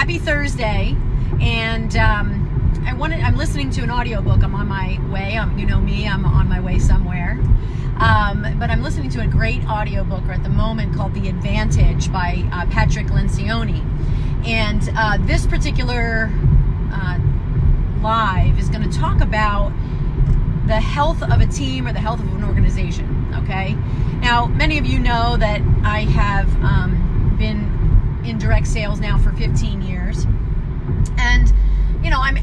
happy Thursday, and I'm listening to an audiobook. I'm on my way. You know me, I'm on my way somewhere. But I'm listening to a great audiobook at the moment called The Advantage by Patrick Lencioni. And this particular live is going to talk about the health of a team or the health of an organization, okay? Now, many of you know that I have been in direct sales now for 15 years. And, you know, I've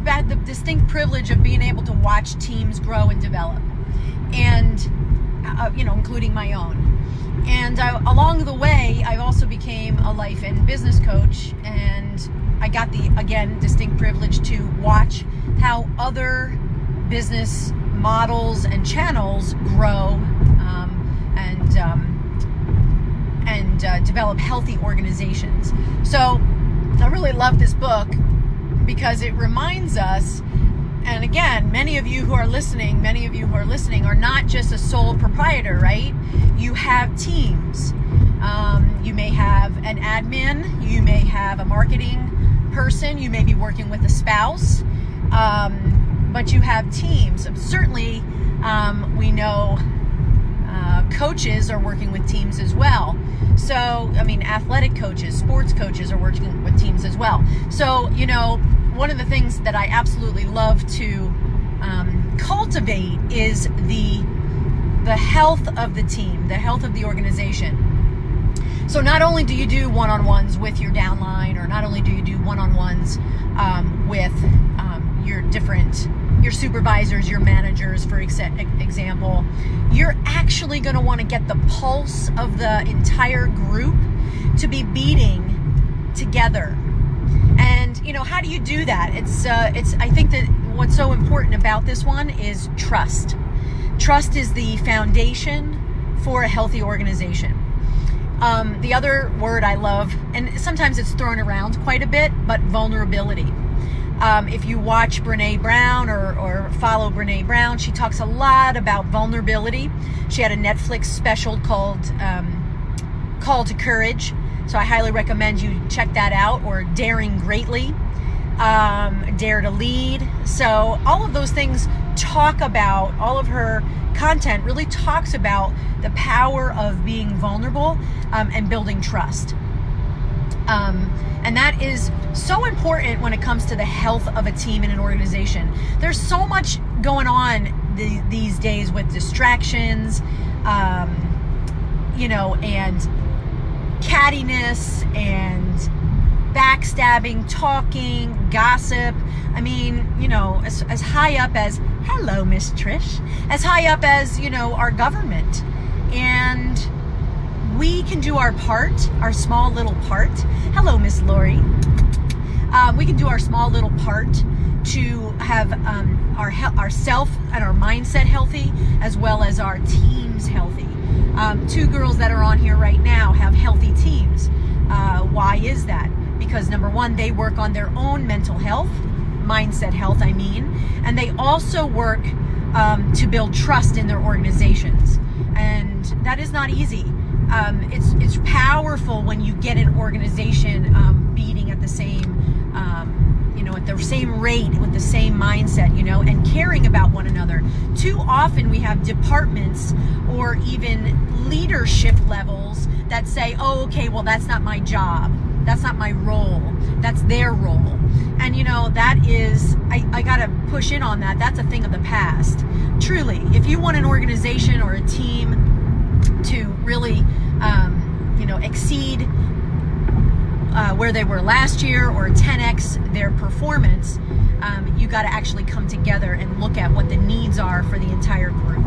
had the distinct privilege of being able to watch teams grow and develop. And, you know, including my own. And along the way, I also became a life and business coach, and I got the, again, distinct privilege to watch how other business models and channels grow and develop healthy organizations. So I really love this book because it reminds us, and again, many of you who are listening are not just a sole proprietor, right? You have teams. You may have an admin, you may have a marketing person, you may be working with a spouse, but you have teams. Certainly, we know coaches are working with teams as well. So, I mean, athletic coaches, sports coaches are working with teams as well. So, you know, one of the things that I absolutely love to cultivate is the health of the team, the health of the organization. So not only do you do one-on-ones with your downline, or not only do you do one-on-ones with your supervisors, your managers, for example, you're actually going to want to get the pulse of the entire group to be beating together. And, you know, how do you do that? I think that what's so important about this one is trust. Trust is the foundation for a healthy organization. The other word I love, and sometimes it's thrown around quite a bit, but vulnerability. If you watch Brené Brown or follow Brené Brown, she talks a lot about vulnerability. She had a Netflix special called Call to Courage. So I highly recommend you check that out, or Daring Greatly, Dare to Lead. So all of those things talk about, all of her content really talks about the power of being vulnerable and building trust. And that is so important when it comes to the health of a team and an organization. There's so much going on these days with distractions, you know, and cattiness and backstabbing, talking, gossip. I mean, you know, as high up as, hello, Miss Trish, as high up as, you know, our government. And we can do our part, our small little part. Hello, Miss Lori. We can do our small little part to have our self and our mindset healthy, as well as our teams healthy. Two girls that are on here right now have healthy teams. Why is that? Because number one, they work on their own mental health, mindset health, I mean, and they also work to build trust in their organizations. And that is not easy. It's powerful when you get an organization beating at the same, you know, at the same rate, with the same mindset, you know, and caring about one another. Too often we have departments or even leadership levels that say, oh, okay, well, that's not my job. That's not my role. That's their role. And, you know, that is, I got to push in on that. That's a thing of the past. Truly, if you want an organization or a team to really, you know, exceed where they were last year, or 10x their performance, you got to actually come together and look at what the needs are for the entire group.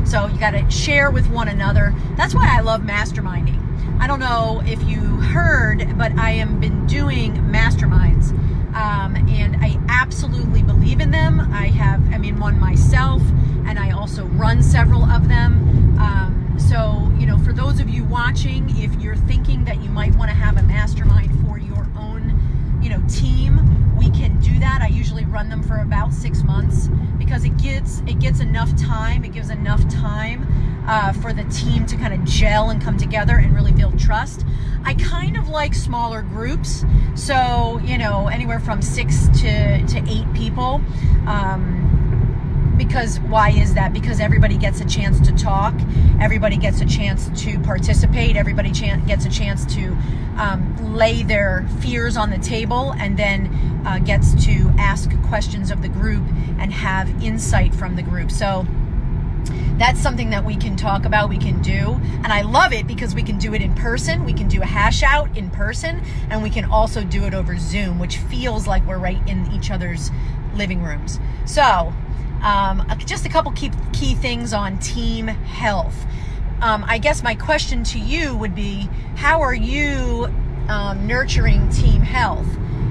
So you got to share with one another. That's why I love masterminding. I don't know if you heard, but I have been doing masterminds, and I absolutely believe in them. I'm in one myself, and I also run several of them. So, you know, for those of you watching, if you're thinking that you might want to have a mastermind for your own, you know, team, we can do that. I usually run them for about 6 months because it gives enough time. It gives enough time for the team to kind of gel and come together and really build trust. I kind of like smaller groups. So, anywhere from 6 to 8 people. Because why is that? Because everybody gets a chance to talk. Everybody gets a chance to participate. Everybody gets a chance to lay their fears on the table, and then gets to ask questions of the group and have insight from the group. So that's something that we can talk about, we can do. And I love it because we can do it in person. We can do a hash out in person, and we can also do it over Zoom, which feels like we're right in each other's living rooms. So just a couple key things on team health. I guess my question to you would be, how are you nurturing team health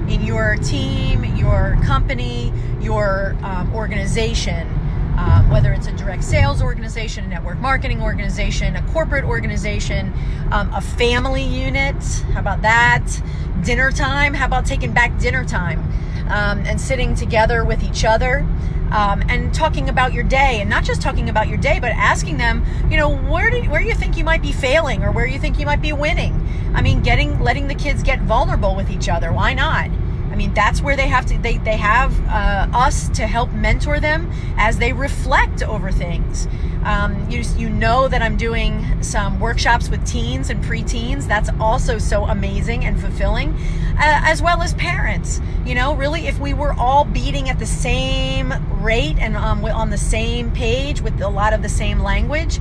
in your team, your company, your organization? Whether it's a direct sales organization, a network marketing organization, a corporate organization, a family unit. How about that? Dinner time. How about taking back dinner time and sitting together with each other and talking about your day, and not just talking about your day, but asking them, where you think you might be failing or where you think you might be winning. I mean, letting the kids get vulnerable with each other. Why not? I mean, that's where they have us to help mentor them as they reflect over things. You know that I'm doing some workshops with teens and preteens. That's also so amazing and fulfilling, as well as parents. Really, if we were all beating at the same rate and on the same page with a lot of the same language,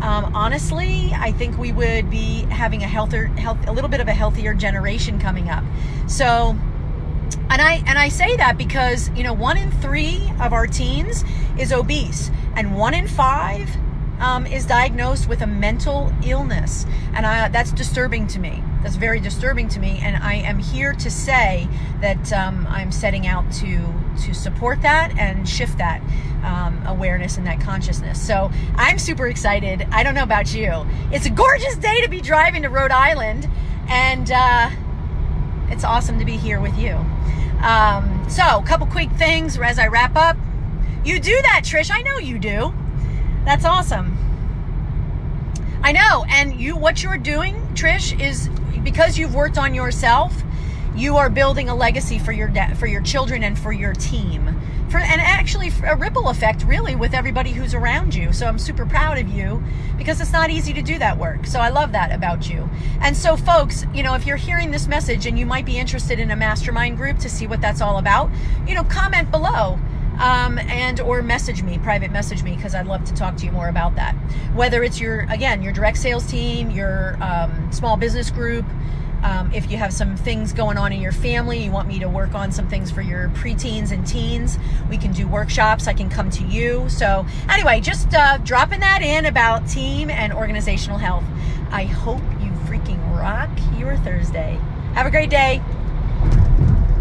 honestly, I think we would be having a little bit of a healthier generation coming up. So. And I say that because 1 in 3 of our teens is obese, and 1 in 5 is diagnosed with a mental illness, and that's disturbing to me. That's very disturbing to me, and I am here to say that I'm setting out to support that and shift that awareness and that consciousness. So I'm super excited. I don't know about you. It's a gorgeous day to be driving to Rhode Island, and it's awesome to be here with you. So a couple quick things as I wrap up. You do that, Trish. I know you do. That's awesome. I know. And what you're doing, Trish, is because you've worked on yourself, you are building a legacy for your children and for your team. And actually a ripple effect really with everybody who's around you. So I'm super proud of you, because it's not easy to do that work. So I love that about you. And so folks, if you're hearing this message and you might be interested in a mastermind group to see what that's all about, comment below. Or private message me, because I'd love to talk to you more about that. Whether it's your direct sales team, your small business group, if you have some things going on in your family, you want me to work on some things for your preteens and teens, we can do workshops. I can come to you. So anyway, just dropping that in about team and organizational health. I hope you freaking rock your Thursday. Have a great day.